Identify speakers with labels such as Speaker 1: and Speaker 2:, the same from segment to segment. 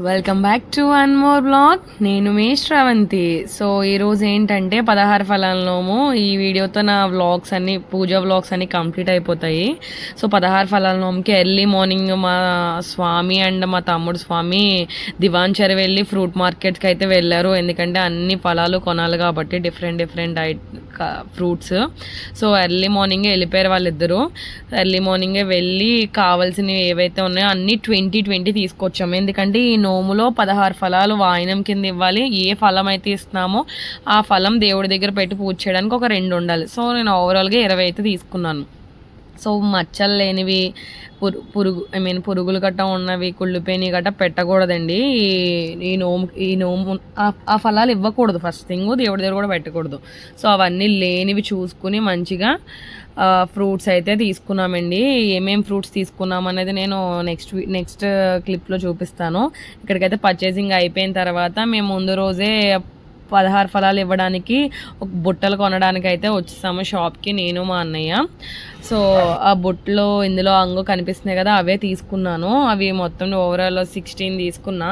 Speaker 1: Welcome back to one more blog. నేను మీ Sravanthi. So ఈరోజు ఏంటంటే 16 ఫలాల్లోము ఈ వీడియోతో నా వ్లాగ్స్ అన్ని పూజ వ్లాగ్స్ అన్ని కంప్లీట్ అయిపోతాయి. సో 16 ఫలాల్లోముకి ఎర్లీ మార్నింగ్ మా స్వామి అండ్ మా తమ్ముడు స్వామి దివాంచరి వెళ్ళి ఫ్రూట్ మార్కెట్కి అయితే వెళ్ళారు. ఎందుకంటే అన్ని ఫలాలు కొనాలి కాబట్టి డిఫరెంట్ ఫ్రూట్స్. సో ఎర్లీ మార్నింగే వెళ్ళిపోయారు వాళ్ళిద్దరూ. ఎర్లీ మార్నింగే వెళ్ళి కావాల్సినవి ఏవైతే ఉన్నాయో అన్ని 20 తీసుకొచ్చాము. ఎందుకంటే ఈ నోములో 16 ఫలాలు వాయినం కింద ఇవ్వాలి. ఏ ఫలం అయితే ఇస్తున్నామో ఆ ఫలం దేవుడి దగ్గర పెట్టి పూజ చేయడానికి ఒక 2 ఉండాలి. సో నేను ఓవరాల్గా 20 అయితే తీసుకున్నాను. సో మచ్చలు లేనివి, పురుగులు గట్ట ఉన్నవి, కుళ్ళిపోయినవి గట్ట పెట్టకూడదండి. ఈ నోము ఆ ఫలాలు ఇవ్వకూడదు. ఫస్ట్ థింగ్ దేవుడి దగ్గర కూడా పెట్టకూడదు. సో అవన్నీ లేనివి చూసుకుని మంచిగా ఫ్రూట్స్ అయితే తీసుకున్నామండి. ఏమేం ఫ్రూట్స్ తీసుకున్నాం అనేది నేను నెక్స్ట్ క్లిప్లో చూపిస్తాను. ఇక్కడికైతే పర్చేసింగ్ అయిపోయిన తర్వాత మేము ముందు రోజే 16 ఫలాలు ఇవ్వడానికి ఒక బుట్టలు కొనడానికి అయితే వచ్చేసాము షాప్కి, నేను మా అన్నయ్య. సో ఆ బుట్టలో ఇందులో అంగు కనిపిస్తున్నాయి కదా, అవే తీసుకున్నాను. అవి మొత్తం ఓవరాల్ 16 తీసుకున్నా.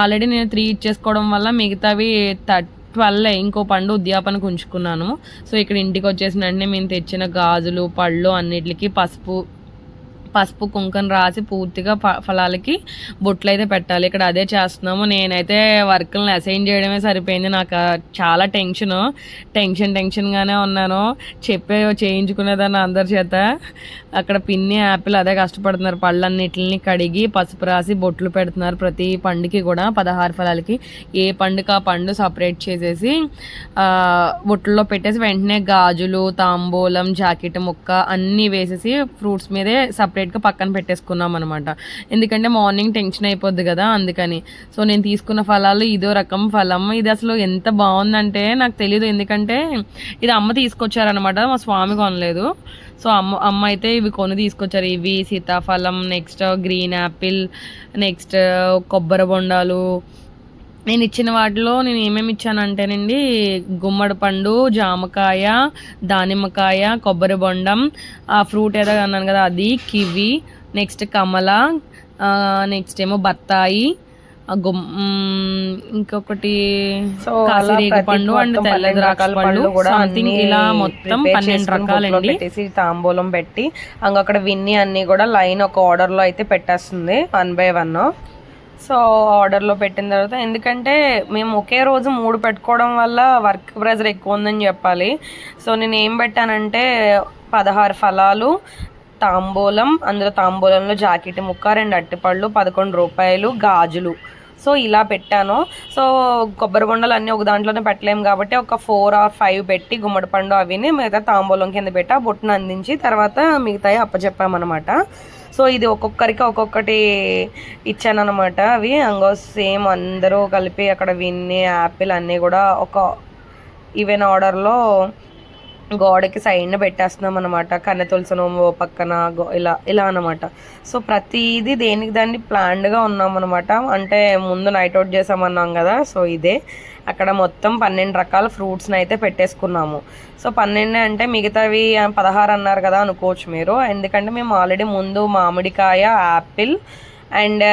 Speaker 1: ఆల్రెడీ నేను 3 ఇచ్చేసుకోవడం వల్ల మిగతావి 12 ఇంకో పండు ఉద్యాపనకు ఉంచుకున్నాను. సో ఇక్కడ ఇంటికి వచ్చేసిన వెంటనే మేము తెచ్చిన గాజులు, పళ్ళు అన్నిటికీ పసుపు కుంకం రాసి పూర్తిగా ఫలాలకి బొట్లు అయితే పెట్టాలి. ఇక్కడ అదే చేస్తున్నాము. నేనైతే వర్క్లను అసైన్ చేయడమే సరిపోయింది. నాకు చాలా టెన్షన్గానే ఉన్నాను. చేయించుకునేదాన్ని అందరి చేత. అక్కడ పిన్ని యాపిల్ అదే కష్టపడుతున్నారు. పళ్ళన్నిటిని కడిగి పసుపు రాసి బొట్లు పెడుతున్నారు. ప్రతి పండుకి కూడా 16 ఫలాలకి ఏ పండుగ ఆ పండు సపరేట్ చేసేసి బొట్లలో పెట్టేసి వెంటనే గాజులు, తాంబూలం, జాకెట్ ముక్క అన్నీ వేసేసి ఫ్రూట్స్ మీదే సపరేట్గా పక్కన పెట్టేసుకున్నాం అనమాట. ఎందుకంటే మార్నింగ్ టెన్షన్ అయిపోద్ది కదా, అందుకని. సో నేను తీసుకున్న ఫలాలు ఇదో రకం ఫలం. ఇది అసలు ఎంత బాగుందంటే నాకు తెలీదు. ఎందుకంటే ఇది అమ్మ తీసుకొచ్చారనమాట, మా స్వామి కొనలేదు. సో అమ్మ అయితే ఇవి కొని తీసుకొచ్చారు. ఇవి సీతాఫలం, నెక్స్ట్ గ్రీన్ యాపిల్, నెక్స్ట్ కొబ్బరి బొండాలు. నేను ఇచ్చిన వాటిలో నేను ఏమేమి ఇచ్చానంటేనండి, గుమ్మడి పండు, జామకాయ, దానిమ్మకాయ, కొబ్బరి బొండం, ఆ ఫ్రూట్ ఏదో అన్నాను కదా అది, కివి, నెక్స్ట్ కమల, నెక్స్ట్ ఏమో బత్తాయి, ఇంకొకటి కాసిరేగ పండు అండ్ తెల్ల ద్రాక్ష పళ్ళు, సంథింగ్ ఇలా మొత్తం 12 రకాలండి.
Speaker 2: తాంబూలం పెట్టి అక్కడ విన్ని అన్ని కూడా లైన్ ఒక ఆర్డర్ లో అయితే పెట్టేస్తుంది 1 by 1. సో ఆర్డర్లో పెట్టిన తర్వాత, ఎందుకంటే మేము ఒకే రోజు 3 పెట్టుకోవడం వల్ల వర్క్ ప్రెజర్ ఎక్కువ ఉందని చెప్పాలి. సో నేను ఏం పెట్టానంటే 16 ఫలాలు, తాంబూలం, అందులో తాంబూలంలో జాకెట్ ముక్క, 2 అట్టిపళ్ళు, 11 రూపాయలు, గాజులు. సో ఇలా పెట్టాను. సో కొబ్బరి బొండలు అన్నీ ఒక దాంట్లోనే పెట్టలేము కాబట్టి ఒక 4 or 5 పెట్టి గుమ్మడి పండు అవిని మిగతా తాంబూలం కింద పెట్టి ఆ బొట్టును అందించి తర్వాత మిగతాయి అప్పచెప్పామన్నమాట. సో ఇది ఒక్కొక్కరికి ఒక్కొక్కటి ఇచ్చానమాట. అవి సేమ్ అందరూ కలిపి అక్కడ విన్ని, యాపిల్ అన్నీ కూడా ఒక ఈవెన్ ఆర్డర్లో గోడకి సైడ్న పెట్టేస్తున్నాం అనమాట. కన్నె తులసి నోము పక్కన ఇలా అనమాట. సో ప్రతిదీ దేనికి దాన్ని ప్లాన్డ్గా ఉన్నాం అనమాట. అంటే ముందు నైట్ అవుట్ చేసామన్నాం కదా, సో ఇదే అక్కడ మొత్తం 12 రకాల ఫ్రూట్స్ని అయితే పెట్టేసుకున్నాము. సో 12 అంటే మిగతావి 16 అన్నారు కదా అనుకోవచ్చు మీరు. ఎందుకంటే మేము ఆల్రెడీ ముందు మామిడికాయ, యాపిల్ అండ్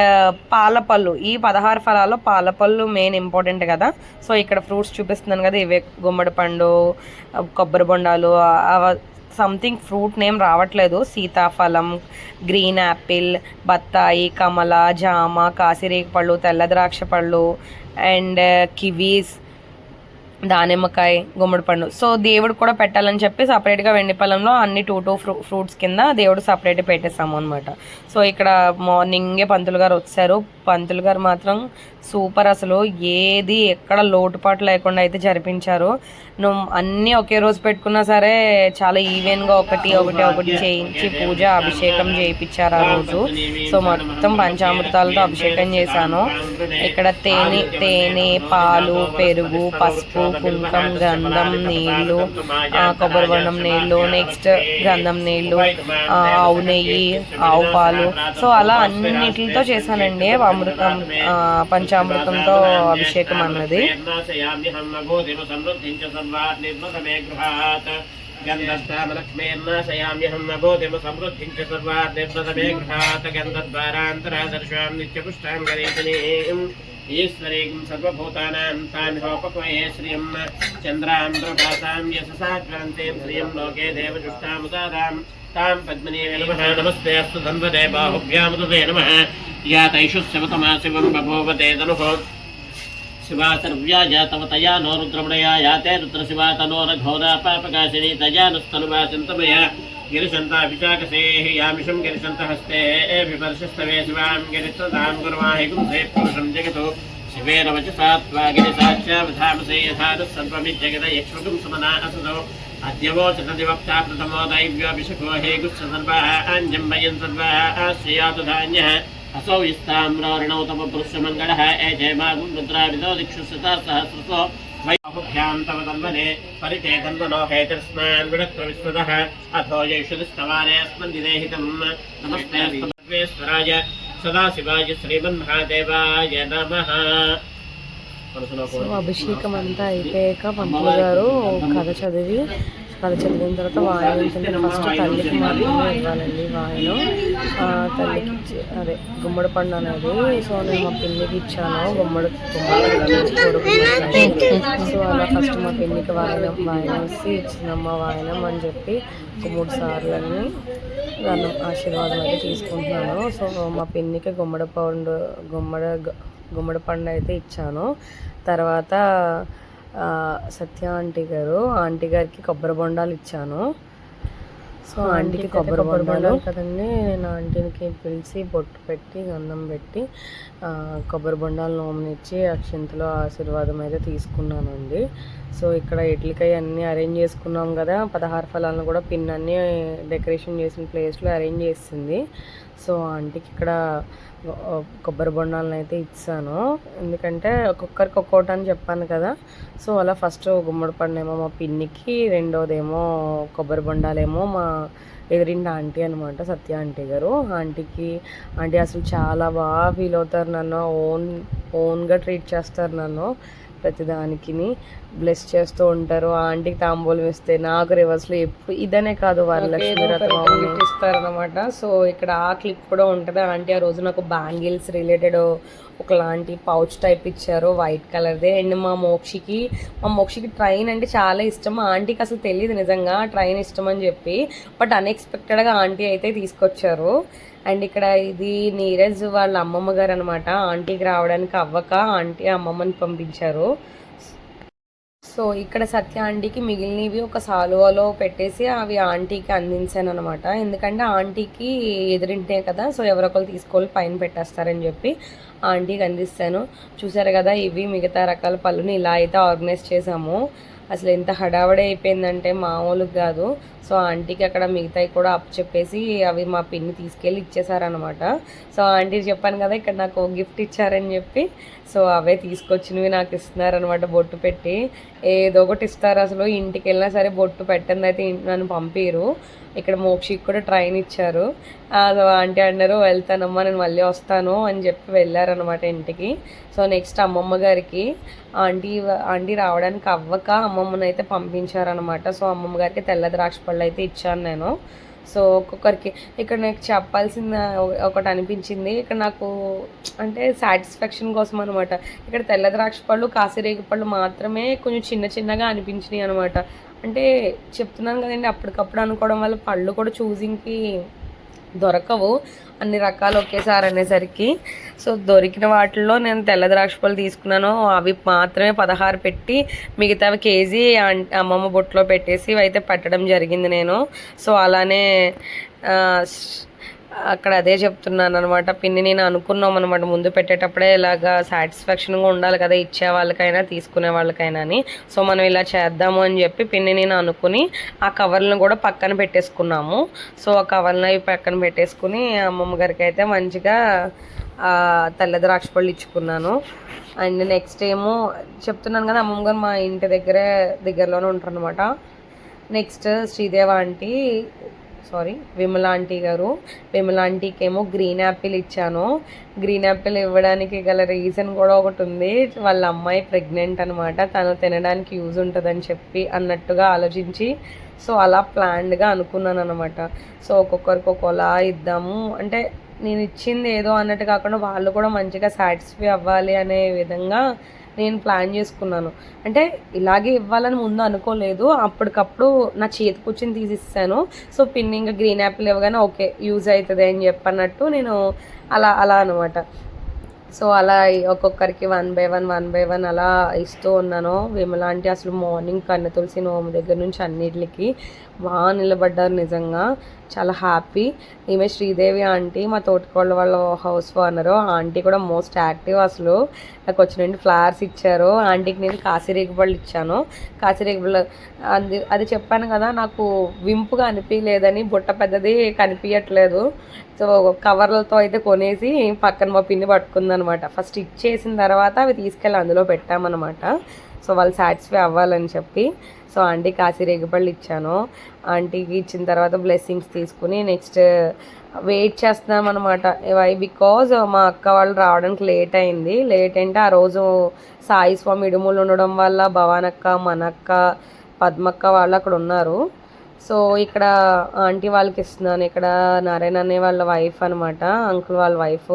Speaker 2: పాలపళ్ళు, ఈ 16 ఫలాల్లో పాలపళ్ళు మెయిన్ ఇంపార్టెంట్ కదా. సో ఇక్కడ ఫ్రూట్స్ చూపిస్తున్నాను కదా, ఇవే గుమ్మడి పండు, కొబ్బరి బొండాలు, సంథింగ్ ఫ్రూట్ నేమ్ రావట్లేదు, సీతాఫలం, గ్రీన్ యాపిల్, బత్తాయి, కమల, జామ, కాసిరేగ పళ్ళు, తెల్ల ద్రాక్ష పళ్ళు అండ్ కివీస్, దానిమ్మకాయ, గుమ్మడి పండు. సో దేవుడు కూడా పెట్టాలని చెప్పి సపరేట్గా వెండి పళ్ళంలో అన్ని 2 ఫ్రూట్స్ కింద దేవుడు సపరేట్ పెట్టేసాము అనమాట. సో ఇక్కడ మార్నింగే పంతులు గారు వచ్చారు. పంతులు గారు మాత్రం సూపర్, అసలు ఏది ఎక్కడ లోటుపాటు లేకుండా అయితే జరిపించారు. నువ్వు అన్నీ ఒకే రోజు పెట్టుకున్నా సరే చాలా ఈవెన్గా ఒకటి చేయించి పూజ అభిషేకం చేయించారు ఆ రోజు. సో మొత్తం పంచామృతాలతో అభిషేకం చేశాను. ఇక్కడ తేనె, పాలు, పెరుగు, పసుపు, కుంకం, గంధం, నీళ్ళు, కొబ్బరి బొండం నీళ్ళు, నెక్స్ట్ గంధం నీళ్ళు, ఆవు నెయ్యి, ఆవు పాలు. సో అలా అన్నిటితో చేశానండి అమృతం, పంచామృతంతో అభిషేకం అన్నది.
Speaker 3: गन्धस्तामलक्ष्मीर्नाशयाम्यहं नभूतिमसमृद्धिं च सर्वार्थिर्ददमे गृहात् गन्धद्वारान्तरादर्शां नित्यपुष्टां गरीतनीम् ईश्वरीं सर्वभूतानां तामिहोपक्वये श्रियं चन्द्रान्द्रभासां यशसा ग्रन्थीं श्रियं लोके देवजुष्टामुदारां तां पद्मनीवे नमः नमस्ते अस्तु धन्वते बाहुभ्यामुदते नमः या तैषुः शिवतमा शिवं बभूवते तनुः शिवा सर्व्या जातवतया नो रुद्रमणया याते रुद्रशिवा तनो रघोरा पापकाशिनी तया नुस्तनुवाचिन्तमया गिरिशन्ताभिषाकसेः यामिषं गिरिशन्तहस्ते विपर्षस्तवे शिवां गिरित्रतां गुर्वाहि गुंसे पुरुषं जगतो शिवेन वचसा त्वा गिरिसाच्चावधामसे यथा नः सर्वमिज्जगदयक्ष्मगुं समना असतो अद्यवोचतदिवक्ता प्रथमो दैव्योऽभिषको हे गुत्ससर्वाः आञ्जम्बयन् सर्वाः आश्रयातु धान्यः असौ यस्ताम्रणौ तव पुरुषमङ्गलः एजयमागुं रुद्राविदो दिक्षुसता सहस्रसो वैभ्यां तव तन्वने परिते तन्वनो हेतर्स्नान् विडक्रविस्वदः अथो जैषुदिस्तवाने स्मन्दिनेहितं नमस्ते सर्वेश्वराय सदाशिवाय श्रीमन्महादेवाय नमः।
Speaker 2: సో అభిషేకం అంతా అయిపోయాక పంతులు గారు కథ చదివిన తర్వాత వాయించండి. ఫస్ట్ తల్లికి మాత్రమే ఇవ్వాలండి వాయనం. తల్లికి అదే గుమ్మడి పండు అనేది. సో నేను మా పిన్నికి ఇచ్చాను గుమ్మడి సో అలా ఫస్ట్ మా పిన్నికి వాయనం ఇచ్చి ఇచ్చిందమ్మ వాయనం అని చెప్పి ఒక 3 సార్లని దాని ఆశీర్వాదం అయితే తీసుకుంటున్నాను. సో మా పిన్నికి గుమ్మడి పండు అయితే ఇచ్చాను. తర్వాత సత్య ఆంటీ గారికి కొబ్బరి బొండాలు ఇచ్చాను. సో ఆంటీకి కొబ్బరి బొండాలు కదండి. నేను ఆంటీకి పిలిచి బొట్టు పెట్టి గంధం పెట్టి కొబ్బరి బొండాలు నోమనిచ్చి అక్షింతలో ఆశీర్వాదం అయితే తీసుకున్నానండి. సో ఇక్కడ ఇడ్లీకాయ అన్నీ అరేంజ్ చేసుకున్నాం కదా. 16 ఫలాలను కూడా పిన్ అన్నీ డెకరేషన్ చేసిన ప్లేస్లో అరేంజ్ చేసింది. సో ఆంటీకి ఇక్కడ కొబ్బరి బొండాలను అయితే ఇచ్చాను. ఎందుకంటే ఒక్కొక్కరికి ఒక్కొక్కటి అని చెప్పాను కదా. సో అలా ఫస్ట్ గుమ్మడి పండు ఏమో మా పిన్నికి, రెండోదేమో కొబ్బరి బొండాలేమో మా ఎదురింటి ఆంటీ అనమాట, సత్య ఆంటీ గారు. ఆంటీ అసలు చాలా బాగా ఫీల్ అవుతారు, నన్ను ఓన్గా ట్రీట్ చేస్తారు, నన్ను ప్రతిదానికి బ్లెస్ చేస్తూ ఉంటారు. ఆ ఆంటీకి తాంబూలం ఇస్తే నాకు రివర్స్లో ఎప్పుడు ఇదనే కాదు వరలక్ష్మి వ్రతం ఇస్తారనమాట. సో ఇక్కడ ఆ క్లిప్ కూడా ఉంటుంది. ఆంటీ ఆ రోజు నాకు బ్యాంగిల్స్ రిలేటెడ్ ఒకలాంటి పౌచ్ టైప్ ఇచ్చారు, వైట్ కలర్దే. అండ్ మా మోక్షికి ట్రైన్ అంటే చాలా ఇష్టం. మా ఆంటీకి అసలు తెలియదు నిజంగా ట్రైన్ ఇష్టం అని చెప్పి. బట్ అన్ఎక్స్పెక్టెడ్గా ఆంటీ అయితే తీసుకొచ్చారు. అండ్ ఇక్కడ ఇది నీరజ్ వాళ్ళ అమ్మమ్మ గారు అనమాట. ఆంటీకి రావడానికి అవ్వక ఆంటీ అమ్మమ్మని పంపించారు. సో ఇక్కడ సత్య ఆంటీకి మిగిలినవి ఒక సాలువలో పెట్టేసి అవి ఆంటీకి అందించాను అనమాట. ఎందుకంటే ఆంటీకి ఎదురింటే కదా, సో ఎవరొకరు తీసుకొని పైన పెట్టేస్తారని చెప్పి ఆంటీకి అందిస్తాను. చూసారు కదా, ఇవి మిగతా రకాల పళ్ళుని ఇలా అయితే ఆర్గనైజ్ చేసాము. అసలు ఎంత హడావడి అయిపోయిందంటే మామూలుగా కాదు. సో ఆంటీకి అక్కడ మిగతాయి కూడా అప్పు చెప్పేసి అవి మా పిన్ని తీసుకెళ్ళి ఇచ్చేసారనమాట. సో ఆంటీకి చెప్పాను కదా ఇక్కడ నాకు గిఫ్ట్ ఇచ్చారని చెప్పి. సో అవే తీసుకొచ్చినవి నాకు ఇస్తున్నారనమాట. బొట్టు పెట్టి ఏదో ఒకటి ఇస్తారు. అసలు ఇంటికి వెళ్ళినా సరే బొట్టు పెట్టండి అయితే నన్ను పంపిరు. ఇక్కడ మోక్షికి కూడా ట్రైన్ ఇచ్చారు. ఆంటీ అన్నారు వెళ్తానమ్మా నేను మళ్ళీ వస్తాను అని చెప్పి వెళ్ళారనమాట ఇంటికి. సో నెక్స్ట్ అమ్మమ్మ గారికి ఆంటీ రావడానికి అవ్వక అమ్మమ్మని అయితే పంపించారనమాట. సో అమ్మమ్మ గారికి తెల్ల ద్రాక్ష పళ్ళు అయితే ఇచ్చాను నేను. సో ఒక్కొక్కరికి ఇక్కడ నాకు చెప్పాల్సిన ఒకటి అనిపించింది. ఇక్కడ నాకు అంటే సాటిస్ఫాక్షన్ కోసం అనమాట. ఇక్కడ తెల్ల ద్రాక్ష పళ్ళు, కాసిరేగి పళ్ళు మాత్రమే కొంచెం చిన్నగా అనిపించినాయి అనమాట. అంటే చెప్తున్నాను కదండి, అప్పటికప్పుడు అనుకోవడం వల్ల పళ్ళు కూడా చూసింగ్కి దొరకవు అన్ని రకాలు ఒకేసారి అనేసరికి. సో దొరికిన వాటిల్లో నేను తెల్ల ద్రాక్ష పళ్ళు తీసుకున్నాను. అవి మాత్రమే 16 పెట్టి మిగతావి కేజీ అమ్మమ్మ బొట్టులో పెట్టేసి అయితే పెట్టడం జరిగింది నేను. సో అలానే అక్కడ అదే చెప్తున్నాను అనమాట. పిన్ని నేను అనుకున్నాం అనమాట ముందు పెట్టేటప్పుడే ఇలాగా సాటిస్ఫాక్షన్గా ఉండాలి కదా ఇచ్చే వాళ్ళకైనా తీసుకునే వాళ్ళకైనా అని. సో మనం ఇలా చేద్దాము అని చెప్పి పిన్ని నేను అనుకుని ఆ కవర్లను కూడా పక్కన పెట్టేసుకున్నాము. సో ఆ కవర్లను అవి పక్కన పెట్టేసుకుని అమ్మమ్మ గారికి అయితే మంచిగా తెల్ల ద్రాక్ష పళ్ళు ఇచ్చుకున్నాను. అండ్ నెక్స్ట్ ఏమో చెప్తున్నాను కదా అమ్మమ్మ గారు మా ఇంటి దగ్గరలోనే ఉంటారు అనమాట. నెక్స్ట్ శ్రీదేవ ఆంటీ విమల ఆంటీ గారు. విమల ఆంటీకి ఏమో గ్రీన్ యాపిల్ ఇచ్చాను. గ్రీన్ యాపిల్ ఇవ్వడానికి గల రీజన్ కూడా ఒకటి ఉంది. వాళ్ళ అమ్మాయి ప్రెగ్నెంట్ అనమాట. తను తినడానికి యూజ్ ఉంటుందని చెప్పి అన్నట్టుగా ఆలోచించి సో అలా ప్లాన్డ్గా అనుకున్నాను అనమాట. సో ఒక్కొక్కరికి ఒక్కోలా ఇద్దాము అంటే నేను ఇచ్చింది ఏదో అన్నట్టు కాకుండా వాళ్ళు కూడా మంచిగా సాటిస్ఫై అవ్వాలి అనే విధంగా నేను ప్లాన్ చేసుకున్నాను. అంటే ఇలాగే ఇవ్వాలని ముందు అనుకోలేదు. అప్పటికప్పుడు నా చేతికి వచ్చింది తీసిస్తాను. సో పిన్ని ఇంకా గ్రీన్ యాపిల్ ఇవ్వగానే ఓకే యూజ్ అవుతుంది అని చెప్పన్నట్టు నేను అలా అనమాట. సో అలా ఒక్కొక్కరికి 1 by 1 అలా ఇస్తూ ఉన్నాను. విమల ఆంటీ అసలు మార్నింగ్ కన్య తులసి నోము దగ్గర నుంచి అన్నిటికి బాగా నిలబడ్డారు. నిజంగా చాలా హ్యాపీ. ఈమె శ్రీదేవి ఆంటీ మా తోటికోళ్ళ వాళ్ళ హౌస్ ఓనరు. ఆంటీ కూడా మోస్ట్ యాక్టివ్. అసలు నాకు వచ్చినండి ఫ్లవర్స్ ఇచ్చారు. ఆంటీకి నేను కాశీరేగుపళ్ళు ఇచ్చాను. కాశీరేగుపళ్ళు అది చెప్పాను కదా, నాకు వింపుగా అనిపించలేదని. బుట్ట పెద్దది కనిపించట్లేదు. సో కవర్లతో అయితే కొనేసి పక్కన మా పిన్ని పట్టుకుందనమాట. ఫస్ట్ ఇచ్చేసిన తర్వాత అవి తీసుకెళ్ళి అందులో పెట్టామన్నమాట. సో వాళ్ళు సాటిస్ఫై అవ్వాలని చెప్పి. సో ఆంటీ కాశీరేగుపళ్ళు ఇచ్చాను. ఆంటీకి ఇచ్చిన తర్వాత బ్లెస్సింగ్స్ తీసుకుని నెక్స్ట్ వెయిట్ చేస్తున్నాం అనమాట. బికాజ్ మా అక్క వాళ్ళు రావడానికి లేట్ అయింది. లేట్ అంటే ఆ రోజు సాయి స్వామి ఇడుములు ఉండడం వల్ల భవానక్క, మనక్క, పద్మక్క వాళ్ళు అక్కడ ఉన్నారు. సో ఇక్కడ ఆంటీ వాళ్ళకి ఇస్తున్నాను. ఇక్కడ నారాయణ అనే వాళ్ళ వైఫ్ అనమాట, అంకుల్ వాళ్ళ వైఫ్.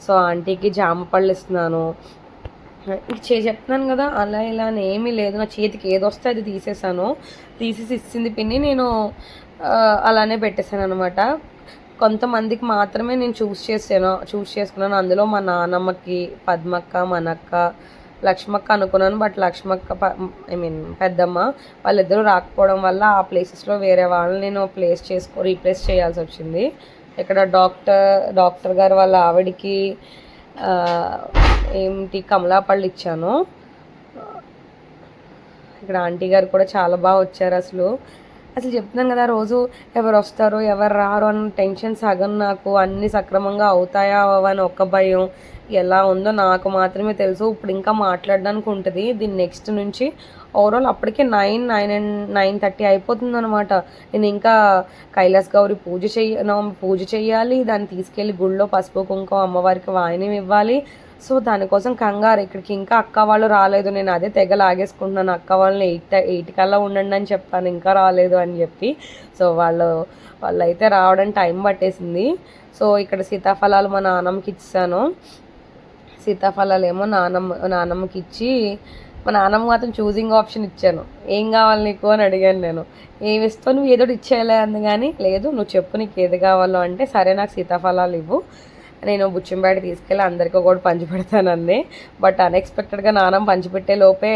Speaker 2: సో ఆంటీకి జామ పళ్ళు ఇస్తున్నాను. చెప్తున్నాను కదా, అలా ఇలా అని ఏమీ లేదు. నా చేతికి ఏది వస్తే అది తీసేసి ఇచ్చింది పిన్ని. నేను అలానే పెట్టేశాను అనమాట. కొంతమందికి మాత్రమే నేను చూస్ చేసుకున్నాను. అందులో మా నాన్నమ్మకి, పద్మక్క, మనక్క, లక్ష్మక్క అనుకున్నాను. బట్ లక్ష్మక్క పెద్దమ్మ వాళ్ళిద్దరూ రాకపోవడం వల్ల ఆ ప్లేసెస్లో వేరే వాళ్ళని నేను రీప్లేస్ చేయాల్సి వచ్చింది. ఇక్కడ డాక్టర్ గారు వాళ్ళ ఆవిడికి కమలాపళ్ళు ఇచ్చాను. ఇక్కడ ఆంటీ గారు కూడా చాలా బాగా వచ్చారు. అసలు చెప్తున్నాను కదా, రోజు ఎవరు వస్తారు ఎవరు రారు అన్న టెన్షన్ సగం. నాకు అన్నీ సక్రమంగా అవుతాయా అని ఒక భయం. ఎలా ఉందో నాకు మాత్రమే తెలుసు. ఇప్పుడు ఇంకా మాట్లాడడానికి ఉంటుంది. దీని నెక్స్ట్ నుంచి ఓవరాల్ అప్పటికే 9:30 అయిపోతుంది అనమాట. నేను ఇంకా కైలాస్ గౌరి పూజ చేయాలి. దాన్ని తీసుకెళ్ళి గుళ్ళో పసుపు కుంకుమ అమ్మవారికి వాయినం ఇవ్వాలి. సో దానికోసం కంగారు. ఇక్కడికి ఇంకా అక్క వాళ్ళు రాలేదు. నేను అదే తెగ లాగేసుకుంటున్నాను. అక్క వాళ్ళని 8 కల్లా ఉండండి అని చెప్పాను, ఇంకా రాలేదు అని చెప్పి. సో వాళ్ళు అయితే రావడానికి టైం పట్టేసింది. సో ఇక్కడ సీతాఫలాలు మా నాన్నమ్మకి ఇచ్చాను. సీతాఫలాలు ఏమో నాన్నమ్మకి ఇచ్చి, మా నాన్నమ్మ మాత్రం చూసింగ్ ఆప్షన్ ఇచ్చాను. ఏం కావాలి నీకు అని అడిగాను నేను. ఏమి ఇస్తావు, నువ్వు ఏదో ఇచ్చేయలే అంది. కానీ లేదు, నువ్వు చెప్పు నీకు ఏది కావాలో అంటే, సరే నాకు సీతాఫలాలు ఇవ్వు, నేను బుచ్చింపేట తీసుకెళ్ళి అందరికీ ఒకటి పంచిపెడతానంది. బట్ అన్ఎక్స్పెక్టెడ్గా నాన్నమ్మ పంచిపెట్టే లోపే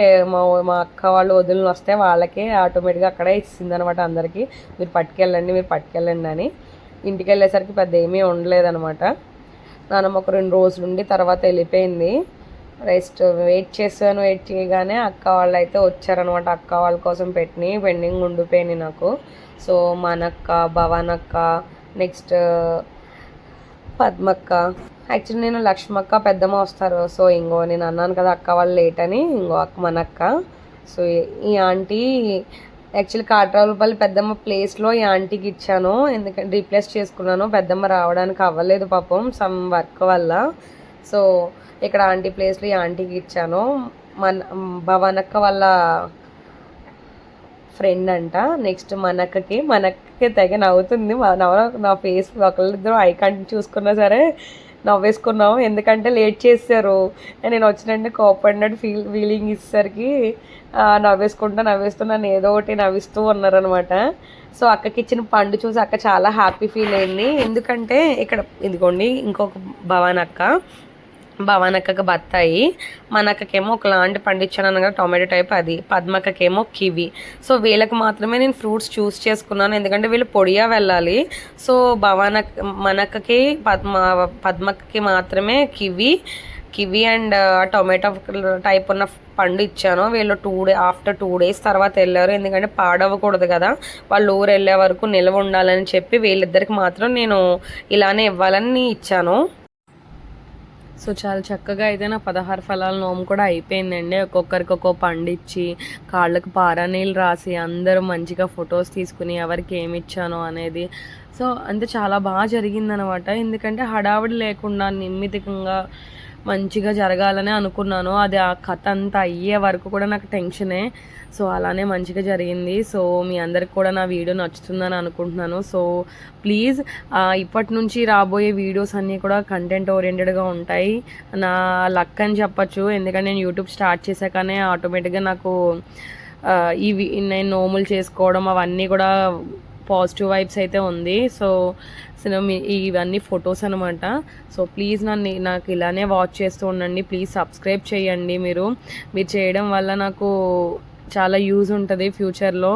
Speaker 2: మా అక్క వాళ్ళు వదిలిని వస్తే వాళ్ళకి ఆటోమేటిక్గా అక్కడే ఇచ్చింది అనమాట. అందరికీ మీరు పట్టుకెళ్ళండి అని. ఇంటికి వెళ్ళేసరికి పెద్ద ఏమీ ఉండలేదనమాట. నాన్నమ్మ ఒక 2 రోజులు ఉండి తర్వాత వెళ్ళిపోయింది. వెయిట్ చేయగానే అక్క వాళ్ళు అయితే వచ్చారనమాట. అక్క వాళ్ళ కోసం పెండింగ్ ఉండిపోయింది నాకు. సో మనక్క, భవానక్క, నెక్స్ట్ పద్మక్క, యాక్చువల్లీ నేను లక్ష్మక్క, పెద్దమ్మ వస్తారు. సో నేను అన్నాను కదా అక్క వాళ్ళు లేట్ అని, మనక్క. సో ఈ ఆంటీ యాక్చువల్లీ కాట్రావులపల్లి పెద్దమ్మ ప్లేస్లో ఈ ఆంటీకి ఇచ్చాను. ఎందుకంటే రీప్లేస్ చేసుకున్నాను. పెద్దమ్మ రావడానికి అవ్వలేదు పాపం, సమ్ వర్క్ వల్ల. సో ఇక్కడ ఆంటీ ప్లేస్లో ఈ ఆంటీకి ఇచ్చాను. భవానక్క వాళ్ళ ఫ్రెండ్ అంట. నెక్స్ట్ మనక్కకి తెగ నవ్వుతుంది. నా ఫేస్ ఒకళ్ళిద్దరు ఐ కాంటాక్ట్ చూసుకున్నా సరే నవ్వేసుకున్నాము. ఎందుకంటే లేట్ చేశారు. నేను వచ్చినంటే కోపడినట్టు ఫీలింగ్ ఇచ్చేసరికి నవ్వేస్తున్నా ఏదో ఒకటి నవ్విస్తూ ఉన్నారనమాట. సో అక్కకి ఇచ్చిన పండు చూసి అక్క చాలా హ్యాపీ ఫీల్ అయింది. ఎందుకంటే ఇక్కడ ఇదిగోండి ఇంకొక భవానక్కకి బత్తాయి, మనక్కకేమో ఒకలాంటి పండించాను అనగా టొమాటో టైప్, అది పద్మక్కకేమో కివి. సో వీళ్ళకి మాత్రమే నేను ఫ్రూట్స్ చూస్ చేసుకున్నాను, ఎందుకంటే వీళ్ళు పొడియా వెళ్ళాలి. సో మనక్కకి పద్మక్కకి మాత్రమే కివి అండ్ టొమాటో టైప్ ఉన్న పండు ఇచ్చాను. వీళ్ళు ఆఫ్టర్ 2 days తర్వాత వెళ్ళారు. ఎందుకంటే పాడవకూడదు కదా, వాళ్ళు ఊరు వెళ్ళే వరకు నిల్వ ఉండాలని చెప్పి వీళ్ళిద్దరికి మాత్రం నేను ఇలానే ఇవ్వాలని ఇచ్చాను.
Speaker 1: సో చాలా చక్కగా అయితే నా 16 ఫలాల నోము కూడా అయిపోయిందండి. ఒక్కొక్కరికి ఒక్కో పండిచ్చి కాళ్ళకు పారానీళ్ళు రాసి అందరూ మంచిగా ఫొటోస్ తీసుకుని ఎవరికి ఏమి ఇచ్చానో అనేది. సో అంతే చాలా బాగా జరిగిందనమాట. ఎందుకంటే హడావిడి లేకుండా నిమ్మితికంగా మంచిగా జరగాలని అనుకున్నాను. అది ఆ కథ అంతా అయ్యే వరకు కూడా నాకు టెన్షనే. సో అలానే మంచిగా జరిగింది. సో మీ అందరికి కూడా నా వీడియో నచ్చుతుందని అనుకుంటున్నాను. సో ప్లీజ్ ఇప్పటి నుంచి రాబోయే వీడియోస్ అన్నీ కూడా కంటెంట్ ఓరియంటెడ్గా ఉంటాయి. నా లక్ అని చెప్పచ్చు. ఎందుకంటే నేను యూట్యూబ్ స్టార్ట్ చేశాకనే ఆటోమేటిక్గా నాకు ఇవి నేను నోములు చేసుకోవడం అవన్నీ కూడా పాజిటివ్ వైబ్స్ అయితే ఉంది. సో ఇవన్నీ ఫొటోస్ అనమాట. సో ప్లీజ్ నాకు ఇలానే వాచ్ చేస్తూ ఉండండి. ప్లీజ్ సబ్స్క్రైబ్ చేయండి. మీరు చేయడం వల్ల నాకు చాలా యూజ్ ఉంటుంది ఫ్యూచర్లో.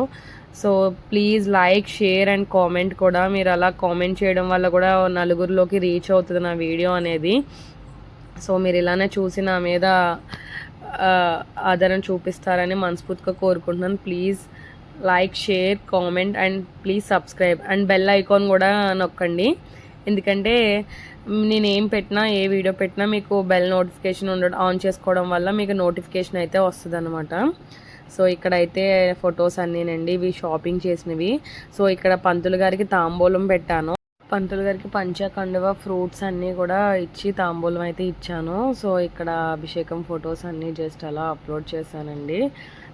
Speaker 1: So please like, share and comment కూడా. మీరు అలా కామెంట్ చేయడం వల్ల కూడా నలుగురిలోకి రీచ్ అవుతుంది నా వీడియో అనేది. సో మీరు ఇలానే చూసి నా మీద ఆదరణ చూపిస్తారని మనస్ఫూర్తిగా కోరుకుంటున్నాను. Please like, share, comment and please subscribe and bell icon కూడా నొక్కండి. ఎందుకంటే నేను ఏం పెట్టినా, ఏ వీడియో పెట్టినా మీకు బెల్ నోటిఫికేషన్ ఆన్ చేసుకోవడం వల్ల మీకు నోటిఫికేషన్ అయితే వస్తుంది అనమాట. సో ఇక్కడైతే ఫొటోస్ అన్నీనండి, ఇవి షాపింగ్ చేసినవి. సో ఇక్కడ పంతులు గారికి తాంబూలం పెట్టాను. పంతులు గారికి పంచకండువ ఫ్రూట్స్ అన్నీ కూడా ఇచ్చి తాంబూలం అయితే ఇచ్చాను. సో ఇక్కడ అభిషేకం ఫొటోస్ అన్నీ జస్ట్ అలా అప్లోడ్ చేశానండి.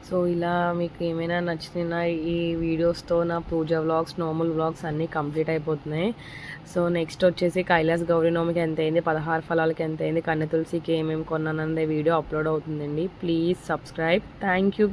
Speaker 1: సో ఇలా మీకు ఏమైనా నచ్చిన ఈ వీడియోస్తో నా పూజ వ్లాగ్స్, నోముల్ వ్లాగ్స్ అన్నీ కంప్లీట్ అయిపోతున్నాయి. సో నెక్స్ట్ వచ్చేసి కైలాస్ గౌరీ నోమికి ఎంత అయింది, 16 ఫలాలకి ఎంత అయింది, కన్నె తులసికి ఏమేమి కొన్నాననే వీడియో అప్లోడ్ అవుతుందండి. Please subscribe. Thank you.